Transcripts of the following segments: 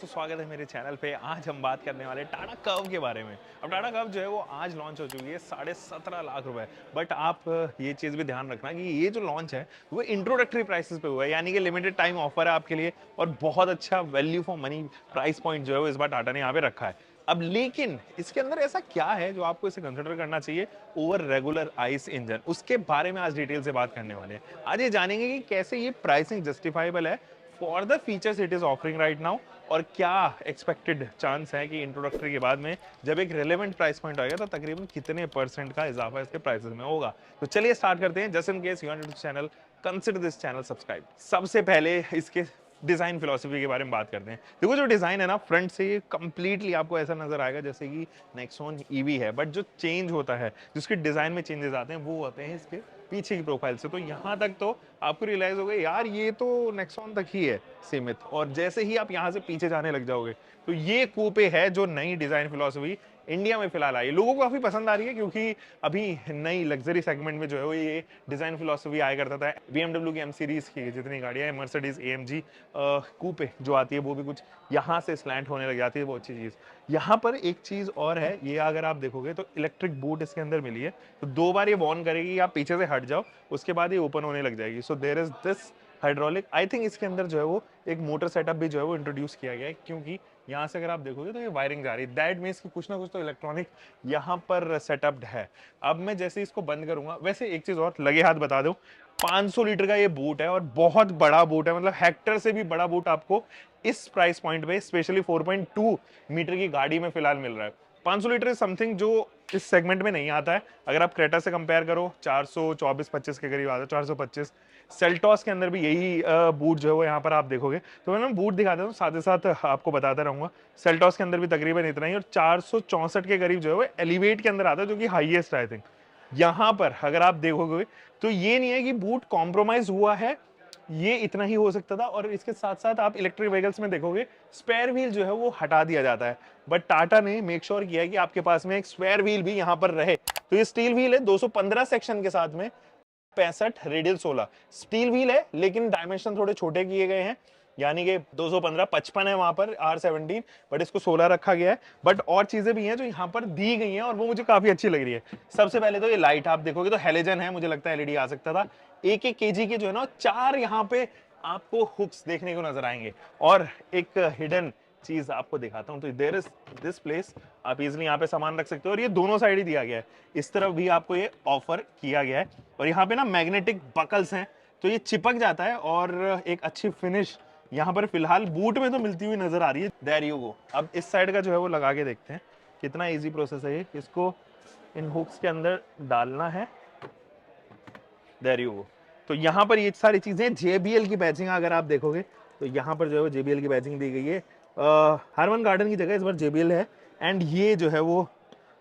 तो स्वागत है मेरे चैनल पे। आज हम बात करने वाले टाटा कर्व के बारे में। अब टाटा कर्व जो है वो आज लॉन्च हो चुकी है 17.5 लाख रुपए। बट आप ये चीज़ भी ध्यान रखना कि ये जो लॉन्च है वो इंट्रोडक्टरी प्राइसेस पे हुआ है, यानी कि लिमिटेड टाइम ऑफर है आपके लिए और बहुत अच्छा value for money price point जो है वो इस बार टाटा ने यहाँ पे रखा है। अब लेकिन इसके अंदर ऐसा क्या है जो आपको इसे कंसिडर करना चाहिए ओवर रेगुलर आइस इंजन, उसके बारे में आज डिटेल से बात करने वाले हैं। आज ये जानेंगे कि कैसे ये प्राइसिंग जस्टिफाइबल है for the features it is offering right now, और क्या एक्सपेक्टेड चांस है कि इंट्रोडक्टरी के बाद में जब एक रेलेवेंट प्राइस पॉइंट आएगा तो तकरीबन कितने परसेंट का इजाफा इसके प्राइसेस में होगा। तो चलिए स्टार्ट करते हैं। Just in case you are new to channel, consider this channel subscribe. सबसे पहले इसके डिजाइन फिलोसफी के बारे में बात करते हैं। देखो जो डिजाइन है ना, फ्रंट से ये कंप्लीटली आपको ऐसा नजर आएगा जैसे कि नेक्सॉन ईवी है, बट जो चेंज होता है, जिसके डिजाइन में चेंजेस आते हैं वो होते हैं इसके पीछे की प्रोफाइल से। तो यहाँ तक तो आपको रियलाइज होगा यार ये तो नेक्सॉन तक ही है सीमित, और जैसे ही आप यहाँ से पीछे जाने लग जाओगे तो ये कूपे है जो नई डिजाइन फिलोसफी इंडिया में फिलहाल आई, लोगों को काफी पसंद आ रही है क्योंकि अभी नई लग्जरी सेगमेंट में जो है वो ये डिजाइन फिलोसफी आया करता था। BMW की एम सीरीज की जितनी गाड़ियां हैं, मर्सिडीज AMG कूपे जो आती है वो भी कुछ यहाँ से स्लैंट होने लग जाती है, वो अच्छी चीज। यहाँ पर एक चीज और है, ये अगर आप देखोगे तो इलेक्ट्रिक बूट इसके अंदर मिली है, तो 2 बार ये वॉर्न करेगी आप पीछे से हट जाओ, उसके बाद ये ओपन होने लग जाएगी। So there is this hydraulic, I think इसके अंदर जो है वो एक मोटर सेटअप भी जो है वो इंट्रोड्यूस किया गया है, क्योंकि यहाँ से अगर आप देखोगे तो ये वायरिंग जा रही है, दैट मीन्स कि कुछ ना कुछ तो इलेक्ट्रॉनिक यहाँ पर सेटअप है। अब मैं जैसे इसको बंद करूंगा, वैसे एक चीज और लगे हाथ बता दूं, 500 लीटर का ये बूट है और बहुत बड़ा बूट है, मतलब हेक्टर से भी बड़ा बूट आपको इस प्राइस पॉइंट पे स्पेशली 4.2 मीटर की गाड़ी में फिलहाल मिल रहा है। 500 लीटर इज समथिंग जो इस सेगमेंट में नहीं आता है। अगर आप क्रेटा से कंपेयर करो 424-25 के करीब आता है, 425। सेल्टॉस के अंदर भी यही बूट जो है वो यहाँ पर आप देखोगे, तो मैं बूट दिखा देता हूँ साथ ही साथ आपको बताता रहूंगा। सेल्टॉस के अंदर भी तकरीबन इतना ही, और 464 के करीब जो है वो एलिवेट के अंदर आता है, जो कि हाईएस्ट आई थिंक। यहाँ पर अगर आप देखोगे तो ये नहीं है कि बूट कॉम्प्रोमाइज हुआ है, ये इतना ही हो सकता था। और इसके साथ साथ आप इलेक्ट्रिक व्हीकल्स में देखोगे स्पेयर व्हील जो है वो हटा दिया जाता है, बट टाटा ने मेक श्योर किया है कि आपके पास में एक स्पेयर व्हील भी यहाँ पर रहे। तो ये स्टील व्हील है 215 सेक्शन के साथ में, 65 रेडियल 16 स्टील व्हील है, लेकिन डायमेंशन थोड़े छोटे किए गए हैं, यानी कि 215 55 है वहां पर R17, बट इसको 16 रखा गया है। बट और चीजें भी हैं जो यहाँ पर दी गई हैं और वो मुझे काफी अच्छी लग रही है। सबसे पहले तो ये लाइट आप देखोगे तो हेलोजन है, मुझे लगता है LED आ सकता था। एक एक केजी के जो है ना 4 यहाँ पे आपको हुक्स देखने को नजर आएंगे। और एक हिडन चीज आपको दिखाता हूं, तो देयर इज दिस प्लेस, आप इजिली यहाँ पे सामान रख सकते हो, और ये दोनों साइड ही दिया गया है। इस तरफ भी आपको ये ऑफर किया गया है, और यहाँ पे ना मैग्नेटिक बकल्स हैं, तो ये चिपक जाता है और एक अच्छी फिनिश यहाँ पर फिलहाल बूट में तो मिलती हुई नजर आ रही है। There you go. अब इस साइड का जो है वो लगा के देखते हैं कितना इजी प्रोसेस है ये। इसको इन हुक्स के अंदर डालना है, देयर यू गो। तो यहाँ पर ये सारी चीजें JBL की बैचिंग अगर आप देखोगे तो यहाँ पर जो है JBL की बैचिंग दी गई है। हरमन गार्डन की जगह इस बार JBL है। एंड ये जो है वो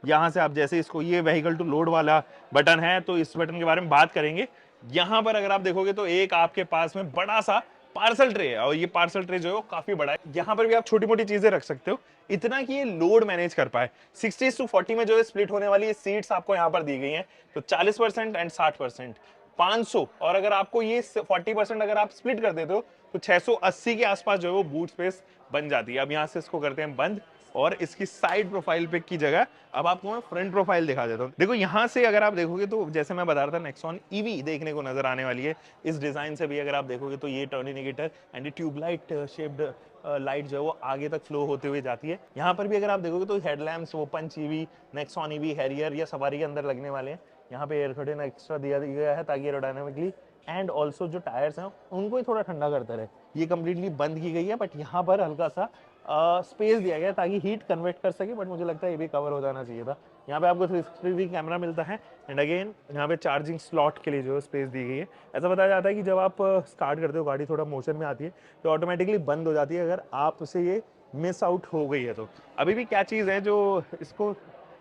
यहाँ से आप जैसे इसको, ये व्हीकल टू लोड वाला बटन है, तो इस बटन के बारे में बात करेंगे। यहाँ पर अगर आप देखोगे तो एक आपके पास में बड़ा सा पार्सल ट्रे है, और ये पार्सल ट्रे जो है वो काफी बड़ा है। यहाँ पर भी आप छोटी मोटी चीजें रख सकते हो, इतना कि ये लोड मैनेज कर पाए। 60:40 में जो है स्प्लिट होने वाली सीट्स आपको यहाँ पर दी गई हैं, तो 40% एंड 60%, 500। और अगर आपको ये 40% अगर आप स्प्लिट कर देते हो तो 680 के आसपास जो है वो बूट स्पेस बन जाती है। अब यहाँ से इसको करते हैं बंद, और इसकी साइड प्रोफाइल पे की जगह अब आपको मैं फ्रंट प्रोफाइल दिखा देता हूँ। देखो यहाँ से अगर आप देखोगे तो जैसे मैं बता रहा था नेक्सॉन ईवी देखने को नजर आने वाली है। इस डिजाइन से भी अगर आप देखोगे तो ये टर्न इंडिकेटर एंड ये ट्यूबलाइट शेप्ड लाइट जो है वो आगे तक फ्लो होते हुए जाती है। यहाँ पर भी अगर आप देखोगे तो हेडलैम्प्स वो Punch EV, Nexon EV, Harrier या सवारी के अंदर लगने वाले हैं। यहाँ पे एयर कर्टेन एक्स्ट्रा दिया गया है ताकि एरोडायनामिकली एंड ऑल्सो जो टायर्स हैं उनको ही थोड़ा ठंडा करता रहे। ये कंप्लीटली बंद की गई है, बट यहाँ पर हल्का सा स्पेस दिया गया ताकि हीट कन्वर्ट कर सके, बट मुझे लगता है ये भी कवर हो जाना चाहिए था। यहाँ पे आपको 360 कैमरा मिलता है, एंड अगेन यहाँ पे चार्जिंग स्लॉट के लिए जो स्पेस दी गई है। ऐसा बताया जाता है कि जब आप स्टार्ट करते हो गाड़ी थोड़ा मोशन में आती है तो ऑटोमेटिकली बंद हो जाती है अगर आपसे ये मिस आउट हो गई है तो। अभी भी क्या चीज़ है जो इसको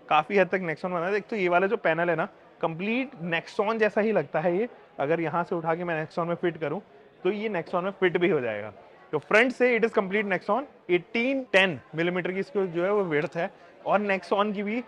काफ़ी हद तक नेक्सॉन बना है, एक तो ये वाला जो पैनल है ना, कंप्लीट नेक्सॉन जैसा ही लगता है ये। अगर यहाँ से उठा के मैं नेक्सॉन में फिट करूँ तो ये नेक्सॉन में फिट भी हो जाएगा। तो फ्रंट से it is complete Nexon, 1810 millimetre की इसको जो है वो विड्थ है, और नेक्सॉन की भी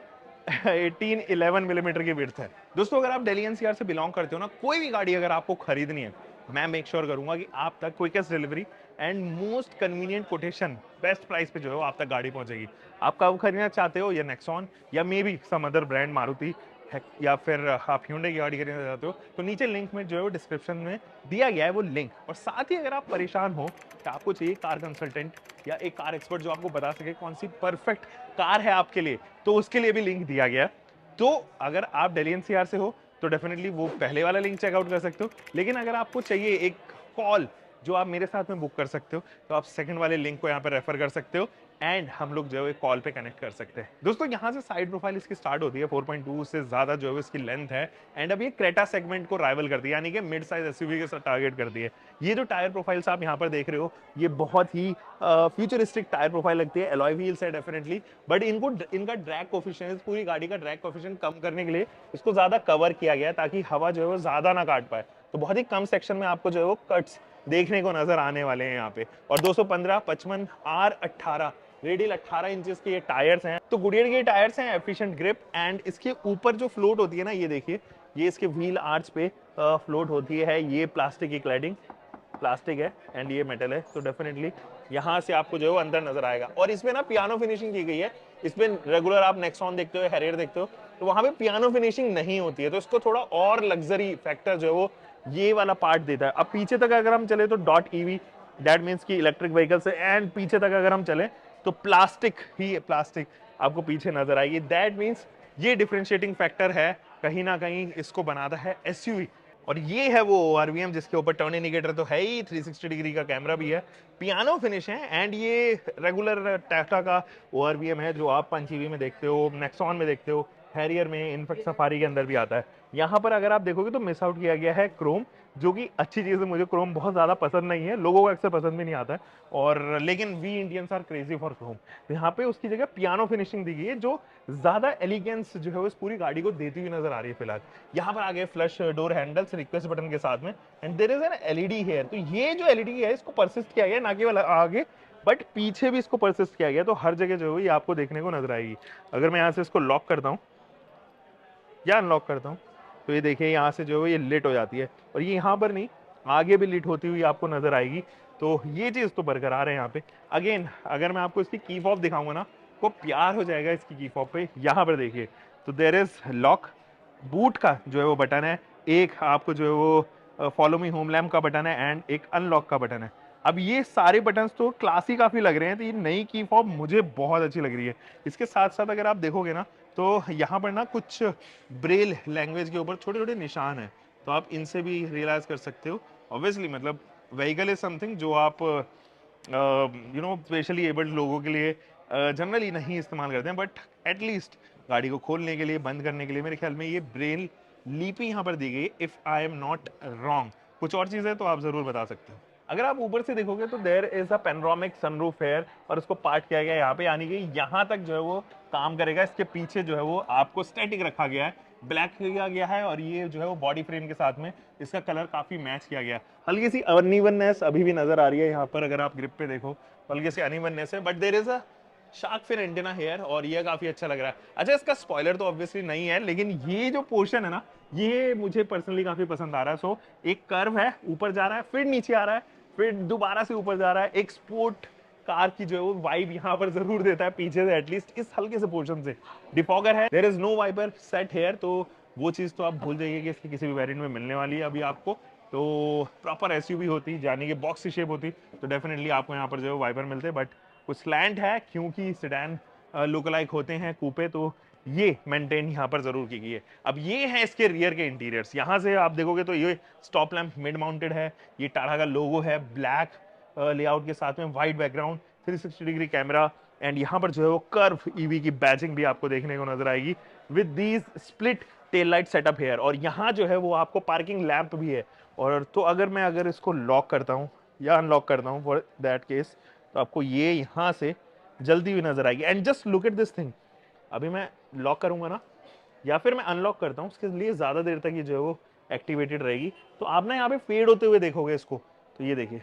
1811 मिलीमीटर की विड्थ है। दोस्तों अगर आप दिल्ली NCR से बिलोंग करते हो ना, कोई भी गाड़ी अगर आपको खरीदनी है, मैं मेक श्योर करूंगा कि आप तक quickest delivery and most convenient quotation best price पे जो है वो आप तक गाड़ी पहुंचेगी। आप कब खरीदना चाहते हो, या नेक्सॉन या maybe some other brand Maruti है, या फिर आप Hyundai की गाड़ी खरीदना चाहते हो, तो नीचे लिंक में जो है वो डिस्क्रिप्शन में दिया गया है वो लिंक। और साथ ही अगर आप परेशान हो कि आपको चाहिए कार कंसल्टेंट या एक कार एक्सपर्ट जो आपको बता सके कौन सी परफेक्ट कार है आपके लिए, तो उसके लिए भी लिंक दिया गया है। तो अगर आप दिल्ली एनसीआर से हो तो डेफिनेटली वो पहले वाला लिंक चेकआउट कर सकते हो, लेकिन अगर आपको चाहिए एक कॉल जो आप मेरे साथ में बुक कर सकते हो, तो आप सेकंड वाले लिंक को यहाँ पर रेफर कर सकते हो एंड हम लोग जो है कॉल पे कनेक्ट कर सकते हैं। दोस्तों यहाँ से साइड प्रोफाइल इसकी स्टार्ट होती है 4.2 से ज्यादा जो है इसकी लेंथ है एंड अब ये क्रेटा सेगमेंट को राइवल करती है, यानी कि मिड साइज एसयूवी के साथ टारगेट करती है। ये जो टायर प्रोफाइल्स आप यहाँ पर देख रहे हो ये बहुत ही फ्यूचरिस्टिक टायर प्रोफाइल लगती है, एलॉय व्हील्स है डेफिनेटली, बट इनका ड्रैग कोफिशिएंट, पूरी गाड़ी का ड्रैग कोफिशिएंट कम करने के लिए इसको ज्यादा कवर किया गया ताकि हवा जो है वो ज्यादा ना काट पाए। तो बहुत ही कम सेक्शन में आपको जो है वो कट्स देखने को नजर आने वाले हैं यहाँ पे। और 215 55 R18 रेडियल 18 इंचेस के ये टायर्स हैं। तो गुडियर के टायर्स हैं, एफिशिएंट ग्रिप एंड इसके ऊपर जो फ्लोट होती है ना, ये देखिए, ये इसके व्हील आर्च पे फ्लोट होती है। ये प्लास्टिक की क्लैडिंग, प्लास्टिक है एंड ये मेटल है, तो डेफिनेटली यहाँ से आपको जो है वो अंदर नजर आएगा। और इसमें ना पियानो फिनिशिंग की गई है। इसमें रेगुलर आप नेक्सॉन देखते हो, हैरियर देखते हो, तो वहां पे पियानो फिनिशिंग नहीं होती है, तो इसको थोड़ा और लग्जरी फैक्टर जो है वो ये वाला पार्ट देता है। अब पीछे तक अगर हम चले तो डॉट ईवी, दैट मीन्स की इलेक्ट्रिक व्हीकल से, एंड पीछे तक अगर हम चले तो प्लास्टिक ही प्लास्टिक आपको पीछे नजर आएगी। दैट मीन्स ये डिफरेंशिएटिंग फैक्टर है, कहीं ना कहीं इसको बनाता है एसयूवी। और ये है वो आरवीएम जिसके ऊपर टर्न इंडिकेटर तो है ही, 360 डिग्री का कैमरा भी है, पियानो फिनिश है एंड ये रेगुलर टाटा का ओआरवीएम है जो आप पंच ईवी में देखते हो, नेक्सॉन में देखते हो, हैरियर में, इनफैक्ट सफारी के अंदर भी आता है। यहाँ पर अगर आप देखोगे तो मिस आउट किया गया है क्रोम, जो कि अच्छी चीज़ है। मुझे क्रोम बहुत ज़्यादा पसंद नहीं है, लोगों को अक्सर पसंद भी नहीं आता है, और लेकिन we Indians are crazy for chrome. तो यहाँ पे उसकी जगह पियानो फिनिशिंग दी गई है जो ज़्यादा एलिगेंस जो है वो इस पूरी गाड़ी को देती हुई नजर आ रही है फिलहाल। यहाँ पर आगे flush door handles request button के साथ में and there is an LED here. तो ये जो एलईडी है इसको परसिस्ट किया गया, ना केवल आगे बट पीछे भी इसको परसिस्ट किया गया, तो हर जगह जो है ये आपको देखने को नजर आएगी। अगर मैं यहाँ से इसको लॉक करता हूँ या अनलॉक करता हूँ तो ये देखिए यहाँ से जो है ये लिट हो जाती है, और ये यहाँ पर नहीं, आगे भी लिट होती हुई आपको नजर आएगी। तो ये चीज़ तो बरकरार है यहाँ पे। अगेन अगर मैं आपको इसकी की फॉब दिखाऊंगा ना, को प्यार हो जाएगा इसकी की फॉब पे। यहाँ पर देखिए, तो देयर इज लॉक, बूट का जो है वो बटन है, एक आपको जो है वो फॉलो मी होम लैम्प का बटन है एंड एक अनलॉक का बटन है। अब ये सारे बटन्स तो क्लासी काफी लग रहे हैं, तो ये नई की फॉब मुझे बहुत अच्छी लग रही है। इसके साथ साथ अगर आप देखोगे ना तो यहाँ पर ना कुछ ब्रेल लैंग्वेज के ऊपर छोटे छोटे निशान हैं, तो आप इनसे भी रियलाइज कर सकते हो। ऑब्वियसली मतलब व्हीकल इज समथिंग जो आप स्पेशली एबल्ड लोगों के लिए जनरली नहीं इस्तेमाल करते हैं, बट एटलीस्ट गाड़ी को खोलने के लिए, बंद करने के लिए मेरे ख्याल में ये ब्रेल लिपि यहाँ पर दी गई है, if I am not wrong. कुछ और चीज़ है तो आप जरूर बता सकते हो। अगर आप ऊपर से देखोगे तो there is a panoramic sunroof है, और उसको पार्ट किया गया है यहाँ पे, यानी कि यहाँ तक जो है वो काम करेगा। इसके पीछे जो है वो आपको स्टैटिक रखा गया है, ब्लैक किया गया है, और ये जो है वो बॉडी फ्रेम के साथ में इसका कलर काफी मैच किया गया है। हल्की सी अनइवननेस अभी भी नजर आ रही है यहाँ पर, अगर आप ग्रिप पे देखो हल्की सी अनइवननेस है, but there is a shark fin antenna here, और ये काफी अच्छा लग रहा है। अच्छा, इसका स्पॉइलर तो ऑब्वियसली नहीं है, लेकिन ये जो पोर्शन है ना, ये मुझे पर्सनली काफी पसंद आ रहा है। सो एक कर्व है, ऊपर जा रहा है, फिर नीचे आ रहा है, फिर दोबारा से ऊपर जा रहा है। एक स्पोर्ट कार की जो है वो वाइब यहाँ पर जरूर देता है पीछे से, एटलीस्ट इस हल्के से पोर्शन से। डिफॉगर है, there is no wiper set here, तो वो चीज तो आप भूल जाइए कि इसकी किसी भी वेरिएंट में मिलने वाली है अभी आपको। तो प्रॉपर एसयूवी होती, यानी कि बॉक्स की शेप होती, तो डेफिनेटली आपको यहाँ पर जो है वाइपर मिलते, बट कुछ स्लैंट है क्योंकि सेडान लुकलाइक होते हैं कूपे, तो ये मेंटेन यहाँ पर जरूर की गई है। अब ये है इसके रियर के इंटीरियर्स। यहाँ से आप देखोगे तो ये स्टॉप लैंप मिड माउंटेड है, ये टाटा का लोगो है ब्लैक लेआउट के साथ में, white background, 360 degree camera, and यहाँ पर जो है वो कर्व ईवी की बैजिंग भी आपको देखने को नजर आएगी with these split tail light setup here. और यहाँ जो है वो आपको पार्किंग लैंप भी है। और तो अगर इसको लॉक करता हूँ या अनलॉक करता हूँ फॉर दैट केस, तो आपको ये यहाँ से जल्दी भी नजर आएगी। And just look at this thing, अभी मैं लॉक करूंगा ना या फिर मैं अनलॉक करता हूँ, उसके लिए ज्यादा देर तक ये जो है वो एक्टिवेटेड रहेगी। तो आप ना यहाँ पे फेड होते हुए देखोगे इसको, तो ये देखिए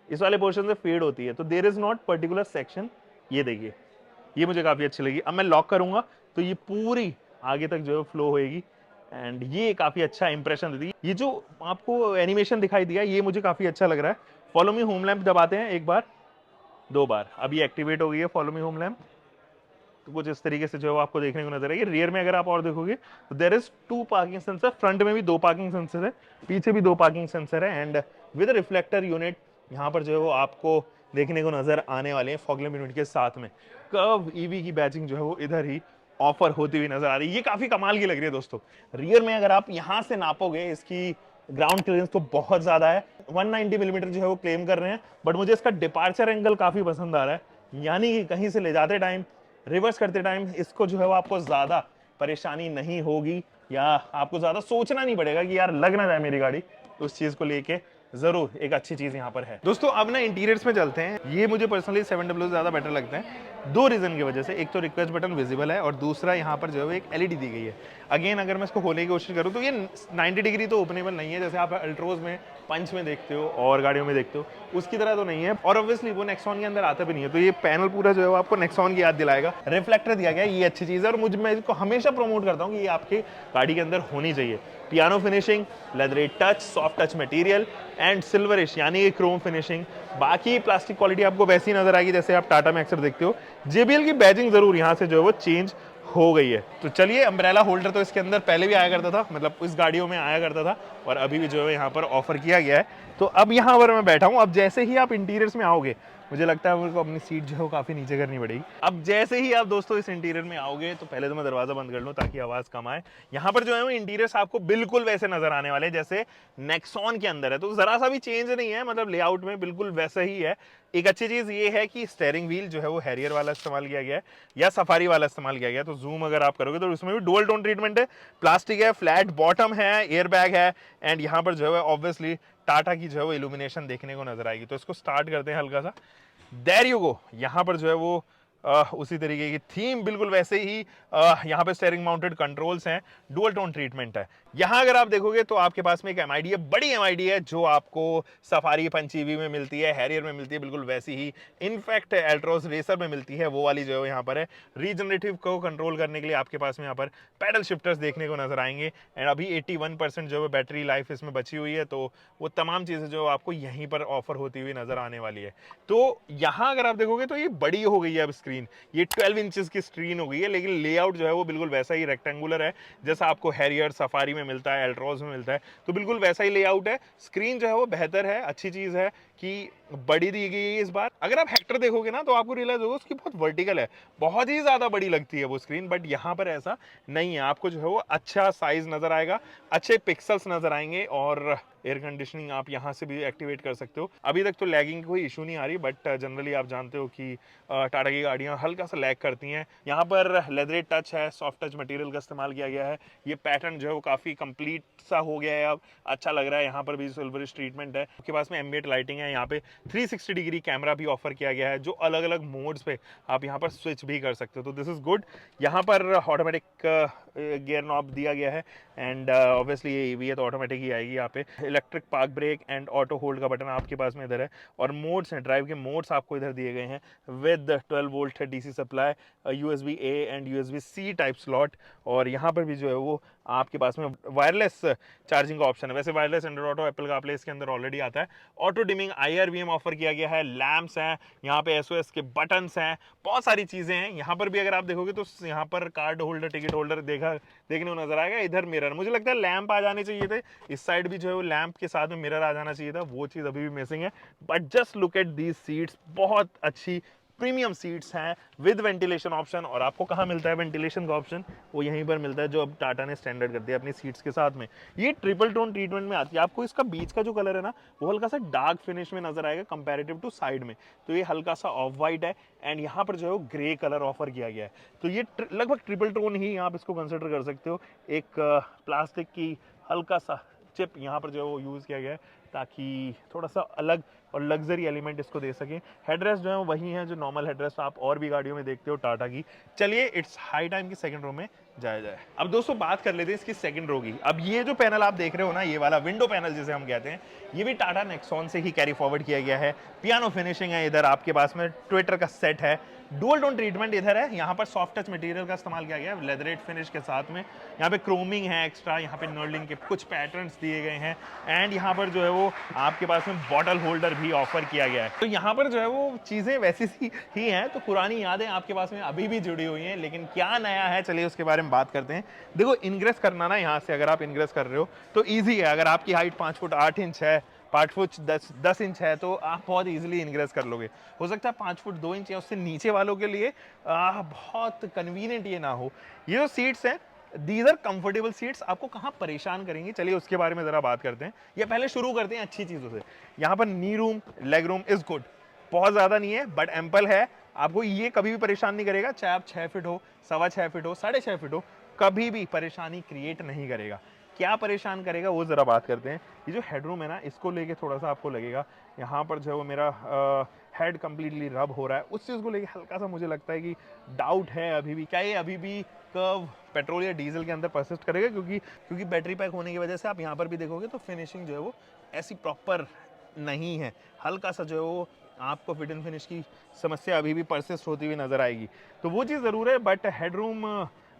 इस वाले पोर्शन से फेड होती है, तो there is not particular section. ये देखिए, ये मुझे काफी अच्छी लगी। अब मैं लॉक करूंगा तो ये पूरी आगे तक जो है फ्लो होएगी, एंड ये काफी अच्छा इंप्रेशन देती है। ये जो आपको एनिमेशन दिखाई दिया ये मुझे काफी अच्छा लग रहा है। फॉलो मी होम लैंप दबाते हैं एक बार, 2 बार, अभी एक्टिवेट हो गई है फॉलो मी होम लैंप। तो कुछ इस तरीके से जो है आपको देखने को नजर आएगी। रियर में अगर आप और देखोगे तो there is 2 parking sensor, front में भी 2 पार्किंग सेंसर है, पीछे भी 2 पार्किंग सेंसर है एंड विद रिफ्लेक्टर यूनिट यहाँ पर जो है वो आपको देखने को नजर आने वाले हैं फॉग लैंप यूनिट के साथ में। कर्व ईवी की बैचिंग जो है वो इधर ही ऑफर होती हुई नजर आ रही है। ये काफी कमाल की लग रही है दोस्तों। रियर में अगर आप यहां से नापोगे इसकी ग्राउंड क्लियरेंस तो बहुत ज्यादा है, 190 मिलीमीटर जो है वो क्लेम कर रहे हैं, बट मुझे इसका डिपार्चर एंगल काफी पसंद आ रहा है। यानी कि कहीं से ले जाते टाइम, रिवर्स करते टाइम इसको जो है वो आपको ज्यादा परेशानी नहीं होगी, या आपको ज्यादा सोचना नहीं पड़ेगा कि यार लग ना जाए मेरी गाड़ी। तो उस चीज को लेके जरूर एक अच्छी चीज यहाँ पर है। दोस्तों अब ना इंटीरियर्स में चलते हैं। ये मुझे पर्सनली 700 ज्यादा बेटर लगता है 2 रीजन की वजह से। एक तो रिक्वेस्ट बटन विजिबल है और दूसरा यहाँ पर जो है एक एलईडी दी गई है। अगेन अगर मैं इसको खोलने की कोशिश करूँ तो ये 90 डिग्री तो ओपनेबल नहीं है जैसे आप अल्ट्रोज में, पंच में देखते हो और गाड़ियों में देखते हो, उसकी तरह तो नहीं है। और ऑब्वियसली वो नेक्सॉन के अंदर आता भी नहीं है, तो ये पैनल पूरा जो है वो आपको नेक्सॉन की याद दिलाएगा। रिफ्लेक्टर दिया गया है, ये अच्छी चीज है और मैं इसको हमेशा प्रमोट करता हूँ कि ये आपकी गाड़ी के अंदर होनी चाहिए। Piano finishing, leathery touch, soft touch material and silverish यानी कि क्रोम फिनिशिंग। बाकी प्लास्टिक क्वालिटी आपको वैसी नजर आएगी जैसे आप टाटा में अक्सर देखते हो। जेबीएल की बैजिंग जरूर यहाँ से जो है वो चेंज हो गई है। तो चलिए, अम्ब्रेला होल्डर तो इसके अंदर पहले भी आया करता था, मतलब इस गाड़ियों में आया करता था और अभी भी जो है यहाँ पर ऑफर किया गया है। तो अब यहाँ पर मैं बैठा हूँ। अब जैसे ही आप इंटीरियर्स में आओगे मुझे लगता है मुझको अपनी सीट जो है वो काफी नीचे करनी पड़ेगी। अब जैसे ही आप दोस्तों इस इंटीरियर में आओगे तो पहले तो मैं दरवाजा बंद कर लूं ताकि आवाज कम आए। यहाँ पर जो है वो इंटीरियर्स आपको बिल्कुल वैसे नजर आने वाले जैसे नेक्सॉन के अंदर है, तो जरा सा भी चेंज नहीं है, मतलब लेआउट में बिल्कुल वैसा ही है। एक अच्छी चीज ये है कि स्टेयरिंग व्हील जो है वो हैरियर वाला इस्तेमाल किया गया है या सफारी वाला इस्तेमाल किया गया है। तो जूम अगर आप करोगे तो उसमें भी डुअल टोन ट्रीटमेंट है, प्लास्टिक है, फ्लैट बॉटम है, एयर बैग है एंड यहाँ पर जो है ऑब्वियसली टाटा की जो है वो इल्यूमिनेशन देखने को नजर आएगी। तो इसको स्टार्ट करते हैं हल्का सा। There you go. यहाँ पर जो है वो उसी तरीके की थीम बिल्कुल वैसे ही यहाँ पे स्टीयरिंग माउंटेड कंट्रोल्स हैं, डुअल टोन ट्रीटमेंट है। यहाँ अगर आप देखोगे तो आपके पास में एक एमआईडी है, बड़ी एमआईडी है जो आपको सफारी पंच ईवी में मिलती है, हैरियर में मिलती है, बिल्कुल वैसी ही इनफैक्ट एल्ट्रोस रेसर में मिलती है, वो वाली जो है यहाँ पर है। रीजनरेटिव को कंट्रोल करने के लिए आपके पास में यहाँ पर पैडल शिफ्टर्स देखने को नजर आएंगे एंड अभी 81% जो है बैटरी लाइफ इसमें बची हुई है, तो वो तमाम चीजें जो आपको यहीं पर ऑफर होती हुई नजर आने वाली है। तो यहाँ अगर आप देखोगे तो ये बड़ी हो गई है अब स्क्रीन, ये 12 इंचेस की स्क्रीन हो गई है, लेकिन लेआउट जो है वो बिल्कुल वैसा ही रेक्टेंगुलर है जैसा आपको हैरियर, सफारी में मिलता है, एल्ट्रोज में मिलता है, तो बिल्कुल वैसा ही लेआउट है। स्क्रीन जो है वो बेहतर है, अच्छी चीज है कि बड़ी दी गई है इस बार। अगर आप हेक्टर देखोगे ना तो आपको रियलाइज होगा उसकी बहुत वर्टिकल है, बहुत ही ज्यादा बड़ी लगती है वो स्क्रीन, बट यहाँ पर ऐसा नहीं है। आपको जो है वो अच्छा साइज नजर आएगा, अच्छे पिक्सल्स नजर आएंगे और एयर कंडीशनिंग आप यहाँ से भी एक्टिवेट कर सकते हो। अभी तक तो लैगिंग की कोई इशू नहीं आ रही, बट जनरली आप जानते हो कि टाटा की गाड़ियाँ हल्का सा लैग करती हैं। यहाँ पर लेदर टच है, सॉफ्ट टच मटेरियल का इस्तेमाल किया गया है। ये पैटर्न जो है वो काफ़ी कंप्लीट सा हो गया है, अब अच्छा लग रहा है। यहाँ पर भी सिल्वरिश ट्रीटमेंट है। आपके पास में एम्बिएंट लाइटिंग है, यहाँ पे 360 डिग्री कैमरा भी ऑफर किया गया है जो अलग अलग मोड्स पे आप यहाँ पर स्विच भी कर सकते हो, तो दिस इज गुड। यहाँ पर ऑटोमेटिक गियर नॉब दिया गया है एंड ऑब्वियसली ये ईवी है तो ऑटोमेटिक ही आएगी। यहाँ पे electric park brake and auto hold का बटन आपके पास में इधर है और मोड्स हैं, ड्राइव के मोड्स आपको इधर दिए गए हैं with 12 volt DC supply, USB A and USB C type slot. और यहाँ पर भी जो है वो आपके पास में वायरलेस चार्जिंग का ऑप्शन है। वैसे वायरलेस एंड्रॉइड ऑटो एप्पल का इसके अंदर ऑलरेडी आता है। ऑटो डिमिंग IRVM ऑफर किया गया है, लैम्प्स हैं, यहाँ पे SOS के बटन्स हैं, बहुत सारी चीजें हैं। यहाँ पर भी अगर आप देखोगे तो यहाँ पर कार्ड होल्डर, टिकट होल्डर देखने को नजर आएगा। इधर मिरर, मुझे लगता है लैंप आ जाने चाहिए थे, इस साइड भी जो है वो लैंप के साथ में मिरर आ जाना चाहिए था, वो चीज अभी भी मिसिंग है। But just look at these seats, बहुत अच्छी प्रीमियम सीट्स हैं विद वेंटिलेशन ऑप्शन। और आपको कहाँ मिलता है वेंटिलेशन का ऑप्शन? वो यहीं पर मिलता है जो अब टाटा ने स्टैंडर्ड कर दिया अपनी सीट्स के साथ में। ये ट्रिपल टोन ट्रीटमेंट में आती है। आपको इसका बीच का जो कलर है ना वो हल्का सा डार्क फिनिश में नजर आएगा कंपैरेटिव टू साइड में, तो ये हल्का सा ऑफ वाइट है एंड यहाँ पर जो है वो ग्रे कलर ऑफर किया गया है। तो ये लगभग ट्रिपल टोन ही आप इसको कंसिडर कर सकते हो। एक प्लास्टिक की हल्का सा चिप यहाँ पर जो है वो यूज़ किया गया है ताकि थोड़ा सा अलग और लग्जरी एलिमेंट इसको दे सकें। हेडरेस्ट जो है वही है जो नॉर्मल हेडरेस्ट आप और भी गाड़ियों में देखते हो टाटा की। चलिए इट्स हाई टाइम की सेकंड रो में जाया जाए। अब दोस्तों बात कर लेते हैं इसकी सेकंड रो की। अब ये जो पैनल आप देख रहे हो ना, ये वाला विंडो पैनल जिसे हम कहते हैं, ये भी टाटा नेक्सॉन से ही कैरी फॉरवर्ड किया गया है। पियानो फिनिशिंग है इधर आपके पास में, ट्विटर का सेट है, डुअल टोन ट्रीटमेंट इधर है, यहाँ पर सॉफ्ट टच मटेरियल का इस्तेमाल किया गया है लेदरेट फिनिश के साथ में। यहाँ पे क्रोमिंग है एक्स्ट्रा, यहाँ पे नर्लिंग के कुछ पैटर्न्स दिए गए हैं एंड यहाँ पर जो है वो आपके पास में बॉटल होल्डर भी ऑफर किया गया है। तो यहाँ पर जो है वो चीज़ें वैसी सी ही हैं, तो पुरानी यादें आपके पास में अभी भी जुड़ी हुई हैं, लेकिन क्या नया है चलिए उसके बारे में बात करते हैं। देखो इनग्रेस करना ना, यहाँ से अगर आप इनग्रेस कर रहे हो तो ईजी है। अगर आपकी हाइट 5 फुट 8 इंच है, 5 फुट 10 इंच है, तो आप बहुत इजीली इनग्रेस कर लोगे। हो सकता है 5 फुट 2 इंच या उससे नीचे वालों के लिए बहुत कन्वीनियंट ये ना हो। ये जो सीट्स हैं, दीज आर कंफर्टेबल सीट्स, आपको कहाँ परेशान करेंगे चलिए उसके बारे में जरा बात करते हैं। या पहले शुरू करते हैं अच्छी चीज़ों से। यहाँ पर नी room, leg room is good, बहुत ज़्यादा नहीं है बट एम्पल है। आपको ये कभी भी परेशान नहीं करेगा, चाहे आप 6 फीट हो, 6.25 फीट हो, 6.5 फीट हो, कभी भी परेशानी क्रिएट नहीं करेगा। क्या परेशान करेगा वो ज़रा बात करते हैं। ये जो हेडरूम है ना, इसको लेके थोड़ा सा आपको लगेगा यहाँ पर जो है वो मेरा हेड कंप्लीटली रब हो रहा है, उस चीज़ को लेके हल्का सा मुझे लगता है कि डाउट है अभी भी। क्या ये अभी भी कर्व पेट्रोल या डीजल के अंदर परसिस्ट करेगा? क्योंकि बैटरी पैक होने की वजह से आप यहाँ पर भी देखोगे तो फिनिशिंग जो है वो ऐसी प्रॉपर नहीं है, हल्का सा जो है वो आपको फिट एंड फिनिश की समस्या अभी भी परसिस्ट होती हुई नजर आएगी। तो वो चीज़ ज़रूर है, बट हेडरूम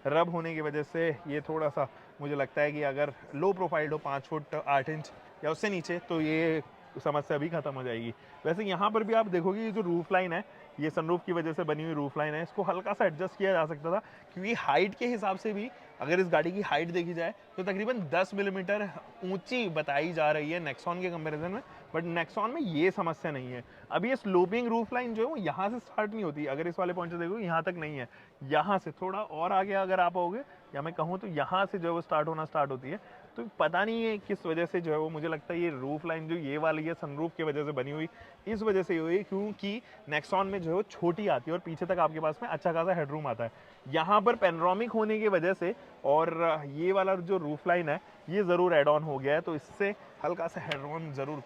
रब होने की वजह से ये थोड़ा सा मुझे लगता है कि अगर लो प्रोफाइल हो 5 फुट 8 इंच या उससे नीचे तो ये समस्या भी खत्म हो जाएगी। वैसे यहाँ पर भी आप देखोगे ये जो रूफ लाइन है, ये सनरूफ की वजह से बनी हुई रूफ लाइन है, इसको हल्का सा एडजस्ट किया जा सकता था, क्योंकि हाइट के हिसाब से भी अगर इस गाड़ी की हाइट देखी जाए तो तकरीबन 10 मिलीमीटर ऊंची बताई जा रही है नेक्सॉन के कंपैरिजन में, बट नेक्सॉन में ये समस्या नहीं है। अभी ये स्लोपिंग रूफ लाइन जो है वो यहाँ से स्टार्ट नहीं होती, अगर इस वाले पॉइंट से देखो यहाँ तक नहीं है, यहाँ से थोड़ा और आगे अगर आप आओगे या मैं कहूँ तो यहाँ से जो है वो स्टार्ट होती है। तो पता नहीं है किस वजह से जो है वो, मुझे लगता है ये रूफ लाइन जो ये वाली है सनरूफ की वजह से बनी हुई, इस वजह से हुई, क्योंकि नेक्सॉन में जो है वो छोटी आती है और पीछे तक आपके पास में अच्छा खासा हेडरूम आता है। यहाँ पर पेनोरामिक होने की वजह से और ये वाला जो रूफ लाइन है ये ज़रूर एड ऑन हो गया है, तो इससे हल्का सा हेडरूम ज़रूर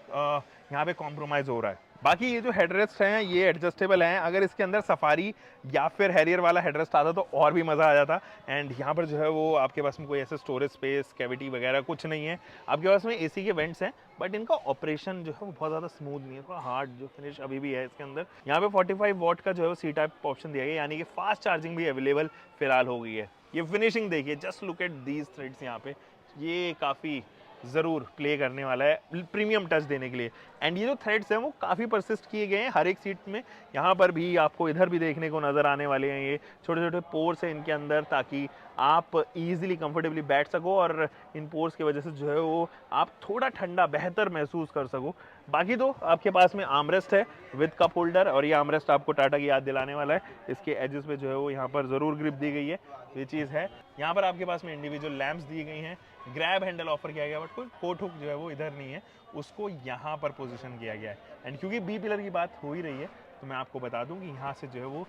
यहाँ पे कॉम्प्रोमाइज़ हो रहा है। बाकी ये जो हेडरेस्ट हैं ये एडजस्टेबल हैं, अगर इसके अंदर सफारी या फिर हैरियर वाला हेडरेस्ट आता तो और भी मज़ा आ जाता। एंड यहाँ पर जो है वो आपके पास में कोई ऐसे स्टोरेज स्पेस कैविटी वगैरह कुछ नहीं है। आपके पास में एसी के वेंट्स हैं, बट इनका ऑपरेशन जो है वो बहुत ज़्यादा स्मूथ नहीं है, थोड़ा हार्ड जो फिनिश अभी भी है इसके अंदर। यहाँ पे 45 वॉट का जो है वो सी टाइप ऑप्शन दिया गया, यानी कि फास्ट चार्जिंग भी अवेलेबल फिलहाल हो गई है। ये फिनिशिंग देखिए, just look at these threads, यहाँ पे ये काफ़ी ज़रूर प्ले करने वाला है प्रीमियम टच देने के लिए। एंड ये जो थ्रेड्स हैं वो काफ़ी परसिस्ट किए गए हैं हर एक सीट में, यहाँ पर भी आपको इधर भी देखने को नज़र आने वाले हैं। ये छोटे छोटे पोर्स हैं इनके अंदर, ताकि आप इजीली कंफर्टेबली बैठ सको और इन पोर्स की वजह से जो है वो आप थोड़ा ठंडा बेहतर महसूस कर सको। बाकी तो आपके पास में आर्मरेस्ट है विद कप होल्डर, और ये आर्मरेस्ट आपको टाटा की याद दिलाने वाला है। इसके एजेस पे जो है वो यहाँ पर ज़रूर ग्रिप दी गई है, ये चीज़ है। यहाँ पर आपके पास में इंडिविजुअल लैंप्स दी गई हैं, ग्रैब हैंडल ऑफर किया गया, बट कोई कोट हुक जो है वो इधर नहीं है, उसको यहाँ पर पोजीशन किया गया है। एंड क्योंकि बी पिलर की बात हो ही रही है तो मैं आपको बता दूं कि यहाँ से जो है वो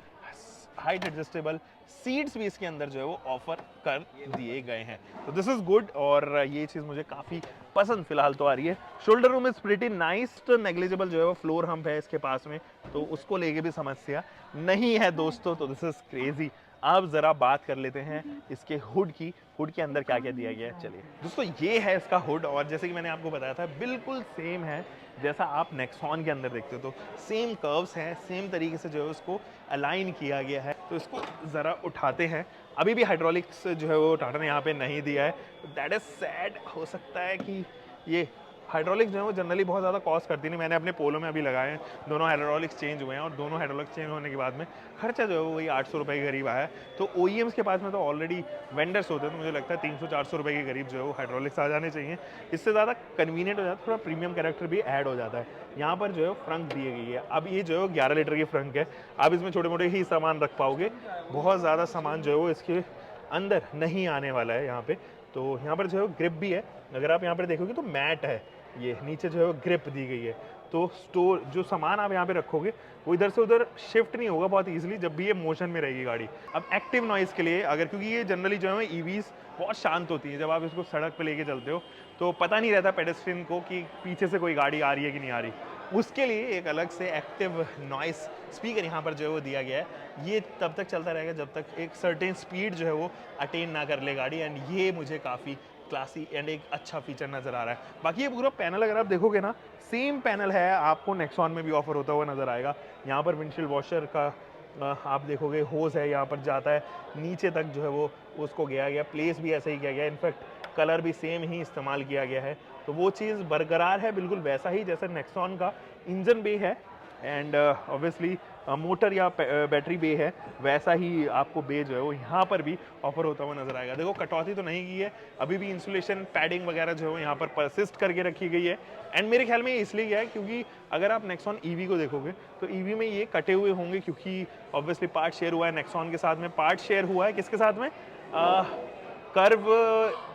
हाइट एडजस्टेबल सीट्स भी इसके अंदर जो है वो ऑफर कर दिए गए हैं, तो दिस इज गुड। और ये चीज़ मुझे काफ़ी पसंद फिलहाल तो आ रही है। Shoulder room is pretty nice, negligible जो है वो फ्लोर हम्प है इसके पास में, तो उसको लेके भी समस्या नहीं है दोस्तों, तो दिस इज क्रेजी। अब ज़रा बात कर लेते हैं इसके हुड की, हुड के अंदर क्या क्या दिया गया है। चलिए दोस्तों, ये है इसका हुड, और जैसे कि मैंने आपको बताया था बिल्कुल सेम है जैसा आप नेक्सॉन के अंदर देखते हो, तो सेम कर्व्स हैं, सेम तरीके से जो है उसको अलाइन किया गया है। तो इसको ज़रा उठाते हैं, अभी भी हाइड्रोलिक्स जो है वो टाटा ने यहाँ पे नहीं दिया है, दैट इज़ सैड। हो सकता है कि ये हाइड्रोलिक्स जो है वो जनरली बहुत ज़्यादा कॉस्ट करती नहीं, मैंने अपने पोलो में अभी लगाए हैं, दोनों हाइड्रोलिक्स चेंज हुए हैं, और दोनों हाइड्रोलिक्स चेंज होने के बाद में खर्चा जो है वो वही 800 रुपये के करीब आया है। तो OEMs के पास में तो ऑलरेडी वेंडर्स होते हैं, तो मुझे लगता है 300-400 रुपये के करीब जो है वो हाइड्रोलिक्स आ जाने चाहिए, इससे ज़्यादा कन्वीनियंट हो जाता है, थोड़ा प्रीमियम कैरेक्टर भी ऐड हो जाता है। यहाँ पर जो है फ्रंक दी गई है, अब ये जो है 11 लीटर की फ्रंक है, आप इसमें छोटे मोटे ही सामान रख पाओगे, बहुत ज़्यादा सामान जो है वो इसके अंदर नहीं आने वाला है यहाँ पे। तो यहाँ पर जो है ग्रिप भी है, अगर आप यहाँ पर देखोगे तो मैट है, ये नीचे जो है वो ग्रिप दी गई है, तो स्टोर जो सामान आप यहाँ पे रखोगे वो इधर से उधर शिफ्ट नहीं होगा बहुत इजीली जब भी ये मोशन में रहेगी गाड़ी। अब एक्टिव नॉइज़ के लिए अगर, क्योंकि ये जनरली जो है EVs बहुत शांत होती है, जब आप इसको सड़क पे लेके चलते हो तो पता नहीं रहता पेडेस्ट्रियन को कि पीछे से कोई गाड़ी आ रही है कि नहीं आ रही, उसके लिए एक अलग से एक्टिव नॉइस स्पीकर यहाँ पर जो है वो दिया गया है। ये तब तक चलता रहेगा जब तक एक सर्टेन स्पीड जो है वो अटेन ना कर ले गाड़ी, एंड ये मुझे काफ़ी क्लासी एंड एक अच्छा फीचर नज़र आ रहा है। बाकी ये पूरा पैनल अगर आप देखोगे ना, सेम पैनल है आपको नेक्सॉन में भी ऑफर होता हुआ नज़र आएगा। यहाँ पर विंडशील्ड वॉशर का आप देखोगे होज है, यहाँ पर जाता है नीचे तक जो है वो उसको गया गया, प्लेस भी ऐसे ही किया गया, इनफैक्ट कलर भी सेम ही इस्तेमाल किया गया है। तो वो चीज़ बरकरार है बिल्कुल वैसा ही जैसे नेक्सॉन का इंजन बे है, एंड ऑब्वियसली मोटर या बैटरी बे है, वैसा ही आपको बे जो है वो यहाँ पर भी ऑफर होता हुआ नजर आएगा। देखो कटौती तो नहीं की है, अभी भी इंसुलेशन पैडिंग वगैरह जो है वो यहाँ पर परसिस्ट करके रखी गई है। एंड मेरे ख्याल में ये इसलिए गया है क्योंकि अगर आप नेक्सॉन ईवी को देखोगे तो ईवी में ये कटे हुए होंगे, क्योंकि ऑब्वियसली पार्ट शेयर हुआ है नेक्सॉन के साथ में, पार्ट शेयर हुआ है किसके साथ में, कर्व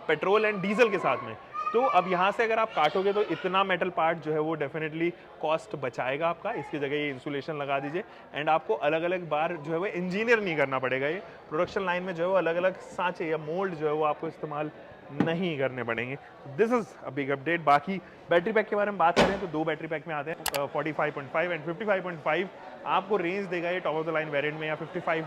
पेट्रोल एंड डीजल के साथ में। तो अब यहाँ से अगर आप काटोगे तो इतना मेटल पार्ट जो है वो डेफिनेटली कॉस्ट बचाएगा आपका। इसकी जगह ये इंसुलेशन लगा दीजिए, एंड आपको अलग अलग बार जो है वो इंजीनियर नहीं करना पड़ेगा। ये प्रोडक्शन लाइन में जो है वो अलग अलग सांचे या मोल्ड जो है वो आपको इस्तेमाल नहीं करने पड़ेंगे। This is a big update. बाकी बैटरी पैक के बारे में बात करें तो दो बैटरी पैक में आते हैं, 45.5 एंड 55.5 आपको रेंज देगा ये top of the line variant में, या 55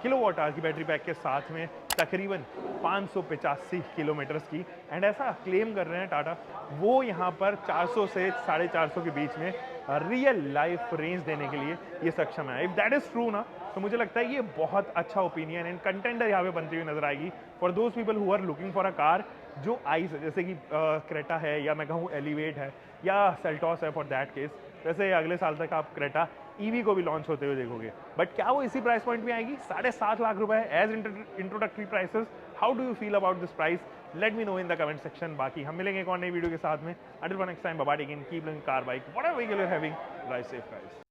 किलोवाट आवर की बैटरी पैक के साथ में तकरीबन 585 किलोमीटर्स की। एंड ऐसा क्लेम कर रहे हैं टाटा, वो यहाँ पर 400 से 450 के बीच में रियल लाइफ रेंज देने के लिए ये सक्षम है। इफ दैट इज ट्रू ना, तो मुझे लगता है ये बहुत अच्छा ओपिनियन एंड कंटेंडर यहाँ पे बनती हुई नजर आएगी for those people who are looking for a car जो आइस है, जैसे कि क्रेटा है, या मैं कहूँ एलिवेट है, या सेल्टॉस है फॉर दैट केस। वैसे अगले साल तक आप क्रेटा ईवी को भी लॉन्च होते हुए देखोगे, बट क्या वो इसी प्राइस पॉइंट में आएगी? 7.5 लाख रुपए as introductory prices. How do you feel about this price? Let me know in the comment section. बाकी हम मिलेंगे एक और नई वीडियो के साथ में। Until next time, bye bye, keep loving car bike whatever vehicle you are having, drive safe guys.